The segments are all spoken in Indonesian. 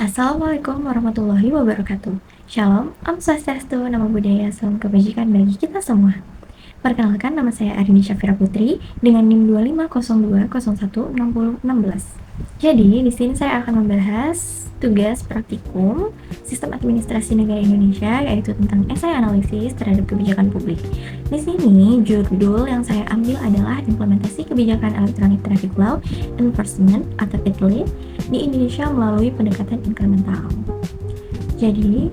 Assalamualaikum warahmatullahi wabarakatuh. Shalom, Om Swastiastu, Namo Buddhaya, salam kebajikan bagi kita semua. Perkenalkan, nama saya Arini Syafira Putri dengan NIM 2502016016. Jadi, di sini saya akan membahas tugas praktikum Sistem Administrasi Negara Indonesia, yaitu tentang esai analisis terhadap kebijakan publik. Di sini, judul yang saya ambil adalah Implementasi Kebijakan Electronic Traffic Law Enforcement atau ETLE di Indonesia melalui pendekatan inkremental. Jadi,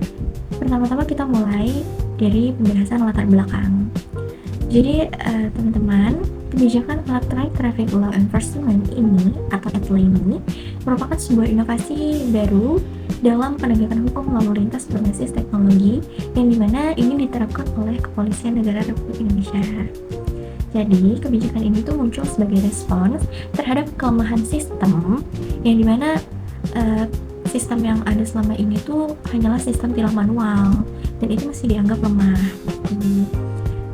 pertama-tama kita mulai dari pembahasan latar belakang. Jadi, teman-teman, kebijakan Electronic Traffic Law Enforcement ini atau ETLE ini merupakan sebuah inovasi baru dalam penegakan hukum lalu lintas berbasis teknologi yang dimana ini diterapkan oleh Kepolisian Negara Republik Indonesia. Jadi, kebijakan ini tuh muncul sebagai respons terhadap kelemahan sistem yang dimana sistem yang ada selama ini tuh hanyalah sistem tilang manual dan itu masih dianggap lemah.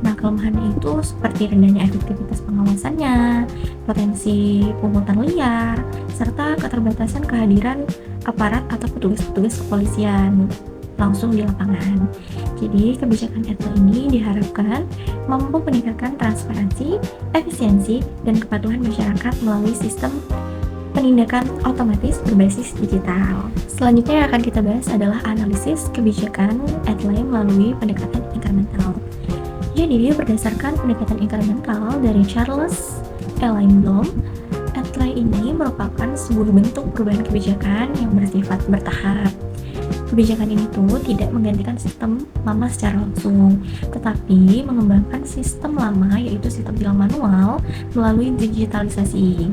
Nah, kelemahannya itu seperti rendahnya efektivitas pengawasannya, potensi pungutan liar, serta keterbatasan kehadiran aparat atau petugas-petugas kepolisian langsung di lapangan. Jadi, kebijakan ETLE ini diharapkan mampu meningkatkan transparansi, efisiensi, dan kepatuhan masyarakat melalui sistem penindakan otomatis berbasis digital. Selanjutnya yang akan kita bahas adalah analisis kebijakan ETLE melalui pendekatan inkremental. Jadi, berdasarkan pendekatan inkremental dari Charles Lindblom, ETLE ini merupakan sebuah bentuk perubahan kebijakan yang bersifat bertahap. Kebijakan ini tuh tidak menggantikan sistem lama secara langsung, tetapi mengembangkan sistem lama yaitu sistem tilang manual melalui digitalisasi.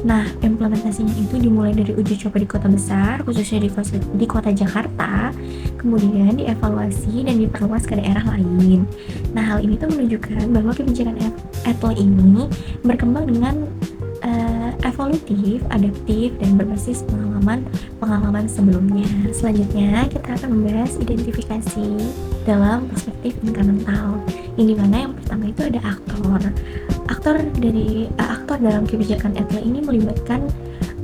Nah, implementasinya itu dimulai dari uji coba di kota besar, khususnya di kota Jakarta, kemudian dievaluasi dan diperluas ke daerah lain. Nah, hal ini tuh menunjukkan bahwa kebijakan ETLE ini berkembang dengan evolutif, adaptif, dan berbasis pengalaman sebelumnya. Selanjutnya, kita akan membahas identifikasi dalam perspektif inkremental. Yang dimana yang pertama itu ada aktor. Aktor dalam kebijakan ETLE ini melibatkan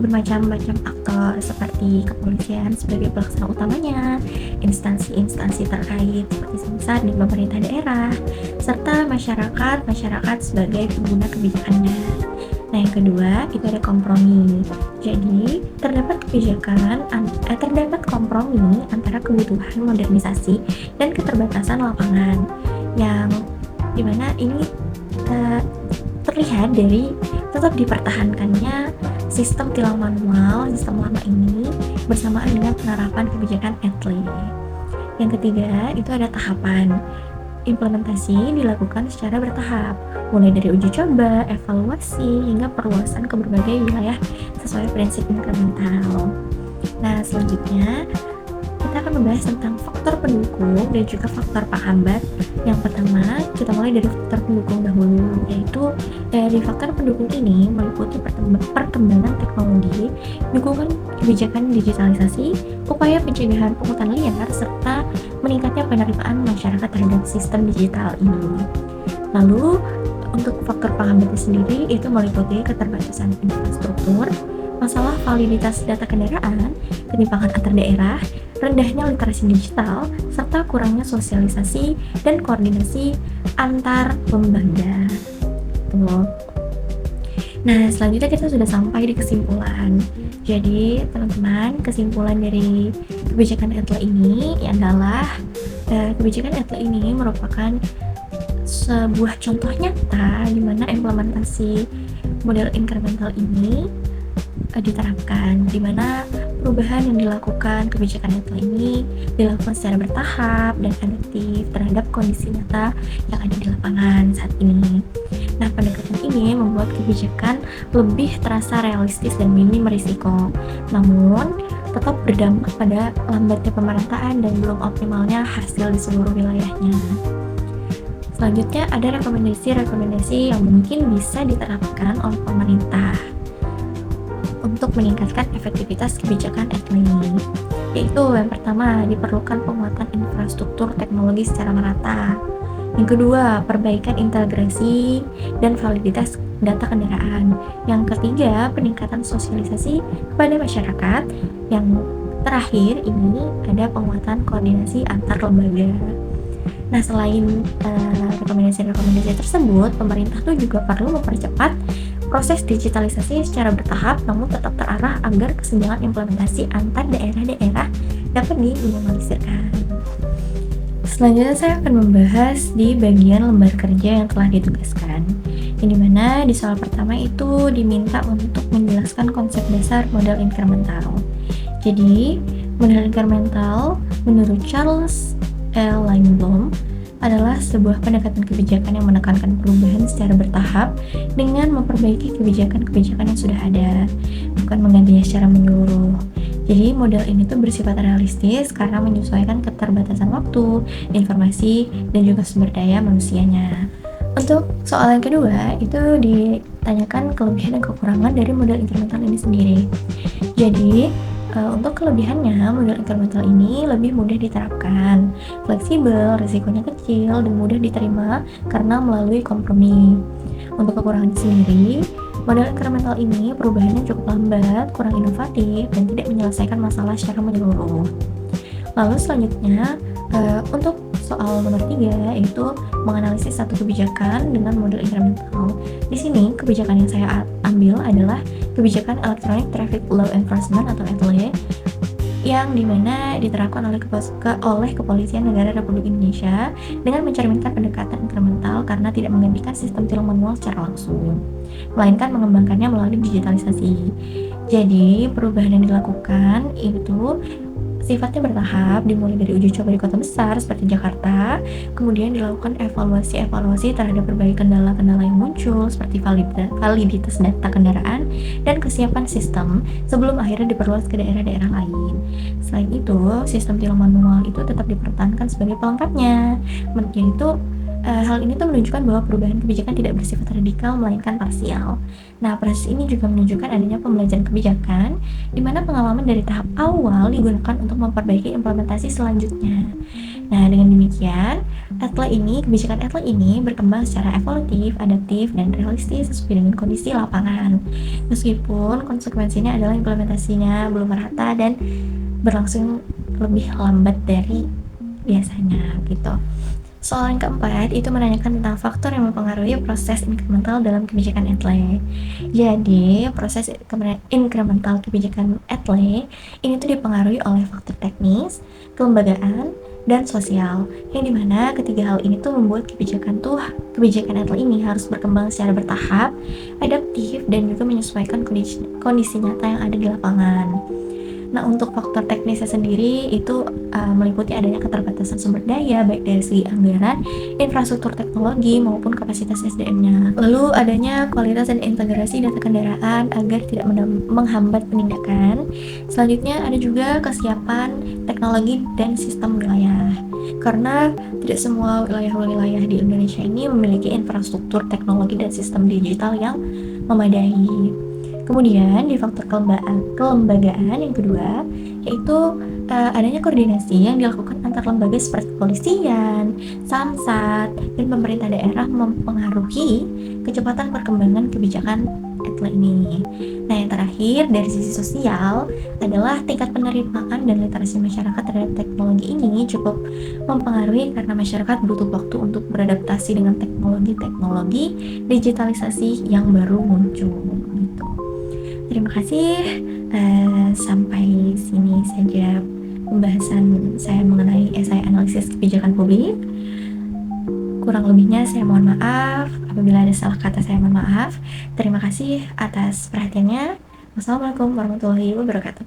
bermacam-macam aktor seperti kepolisian sebagai pelaksana utamanya, instansi-instansi terkait seperti samsat dan pemerintah daerah, serta masyarakat sebagai pengguna kebijakannya. Nah, yang kedua itu ada kompromi. Jadi, terdapat kompromi antara kebutuhan modernisasi dan keterbatasan lapangan yang dimana ini terlihat dari tetap dipertahankannya sistem tilang manual, sistem lama ini bersamaan dengan penerapan kebijakan ETLE. Yang ketiga itu ada tahapan. Implementasi dilakukan secara bertahap, mulai dari uji coba, evaluasi, hingga perluasan ke berbagai wilayah sesuai prinsip inkremental. Nah, selanjutnya kita akan membahas tentang faktor pendukung dan juga faktor penghambat. Yang pertama, kita mulai dari faktor pendukung dahulu, yaitu dari faktor pendukung ini meliputi perkembangan teknologi, dukungan kebijakan digitalisasi, upaya pencegahan pungutan liar, serta meningkatnya penerimaan masyarakat terhadap sistem digital ini. Lalu, untuk faktor penghambatnya sendiri itu meliputi keterbatasan infrastruktur, masalah validitas data kendaraan, ketimpangan antar daerah, rendahnya literasi digital, serta kurangnya sosialisasi dan koordinasi antar lembaga. Tuh. Nah, selanjutnya kita sudah sampai di kesimpulan. Jadi, teman-teman, kesimpulan dari kebijakan ETLE ini adalah kebijakan ETLE ini merupakan sebuah contoh nyata di mana implementasi model inkremental ini diterapkan, di mana perubahan yang dilakukan kebijakan ETLE ini dilakukan secara bertahap dan adaptif terhadap kondisi nyata yang ada di lapangan saat ini. Nah, pendekatan ini membuat kebijakan lebih terasa realistis dan minim risiko, namun tetap berdampak pada lambatnya pemerataan dan belum optimalnya hasil di seluruh wilayahnya. Selanjutnya ada rekomendasi yang mungkin bisa diterapkan oleh pemerintah untuk meningkatkan efektivitas kebijakan ETLE ini, yaitu yang pertama diperlukan penguatan infrastruktur teknologi secara merata. Yang kedua, perbaikan integrasi dan validitas data kendaraan. Yang ketiga, peningkatan sosialisasi kepada masyarakat. Yang Terakhir, ini ada penguatan koordinasi antar lembaga. Nah, selain rekomendasi-rekomendasi tersebut, pemerintah tuh juga perlu mempercepat proses digitalisasi secara bertahap namun tetap terarah agar kesenjangan implementasi antar daerah-daerah dapat diminimalisirkan. Selanjutnya saya akan membahas di bagian lembar kerja yang telah ditugaskan, yang dimana di soal pertama itu diminta untuk menjelaskan konsep dasar modal incremental. Jadi, modal incremental menurut Charles L. Lindblom adalah sebuah pendekatan kebijakan yang menekankan perubahan secara bertahap dengan memperbaiki kebijakan-kebijakan yang sudah ada, bukan menggantinya secara menyeluruh. Jadi model ini tuh bersifat realistis karena menyesuaikan keterbatasan waktu, informasi, dan juga sumber daya manusianya. Untuk soal yang kedua, itu ditanyakan kelebihan dan kekurangan dari model incremental ini sendiri. Jadi, untuk kelebihannya, model incremental ini lebih mudah diterapkan, fleksibel, risikonya kecil, dan mudah diterima karena melalui kompromi. Untuk kekurangan sendiri, model incremental ini perubahannya cukup lambat, kurang inovatif, dan tidak menyelesaikan masalah secara menyeluruh. Lalu selanjutnya, untuk soal nomor 3 yaitu menganalisis satu kebijakan dengan model incremental. Di sini kebijakan yang saya ambil adalah kebijakan Electronic Traffic Law Enforcement atau ETLE yang dimana diterapkan oleh Kepolisian Negara Republik Indonesia dengan mencerminkan pendekatan incremental karena tidak menggantikan sistem tilang manual secara langsung, melainkan mengembangkannya melalui digitalisasi. Jadi perubahan yang dilakukan itu sifatnya bertahap, dimulai dari uji coba di kota besar seperti Jakarta, kemudian dilakukan evaluasi terhadap berbagai kendala-kendala yang muncul seperti validitas data kendaraan dan kesiapan sistem sebelum akhirnya diperluas ke daerah-daerah lain. Selain itu, sistem tilang manual itu tetap dipertahankan sebagai pelengkapnya, yaitu hal ini tuh menunjukkan bahwa perubahan kebijakan tidak bersifat radikal melainkan parsial. Nah, proses ini juga menunjukkan adanya pembelajaran kebijakan di mana pengalaman dari tahap awal digunakan untuk memperbaiki implementasi selanjutnya. Nah, dengan demikian, kebijakan ETLE ini berkembang secara evolutif, adaptif, dan realistis sesuai dengan kondisi lapangan. Meskipun konsekuensinya adalah implementasinya belum merata dan berlangsung lebih lambat dari biasanya gitu. Soal yang keempat itu menanyakan tentang faktor yang mempengaruhi proses incremental dalam kebijakan ETLE. Jadi, proses incremental kebijakan ETLE ini tuh dipengaruhi oleh faktor teknis, kelembagaan, dan sosial, yang dimana ketiga hal ini tuh membuat kebijakan ETLE ini harus berkembang secara bertahap, adaptif, dan juga menyesuaikan kondisi nyata yang ada di lapangan. Nah, untuk faktor teknisnya sendiri itu meliputi adanya keterbatasan sumber daya baik dari segi anggaran, infrastruktur teknologi maupun kapasitas SDM-nya. Lalu adanya kualitas dan integrasi data kendaraan agar tidak menghambat penindakan. Selanjutnya ada juga kesiapan teknologi dan sistem wilayah. Karena tidak semua wilayah-wilayah di Indonesia ini memiliki infrastruktur teknologi dan sistem digital yang memadai. Kemudian di faktor kelembagaan yang kedua yaitu adanya koordinasi yang dilakukan antar lembaga seperti kepolisian, Samsat, dan pemerintah daerah mempengaruhi kecepatan perkembangan kebijakan ETLE ini. Nah, yang terakhir dari sisi sosial adalah tingkat penerimaan dan literasi masyarakat terhadap teknologi ini cukup mempengaruhi karena masyarakat butuh waktu untuk beradaptasi dengan teknologi digitalisasi yang baru muncul gitu. Terima kasih. Sampai sini saja pembahasan saya mengenai esai analisis kebijakan publik. Kurang lebihnya saya mohon maaf. Apabila ada salah kata saya mohon maaf. Terima kasih atas perhatiannya. Wassalamualaikum warahmatullahi wabarakatuh.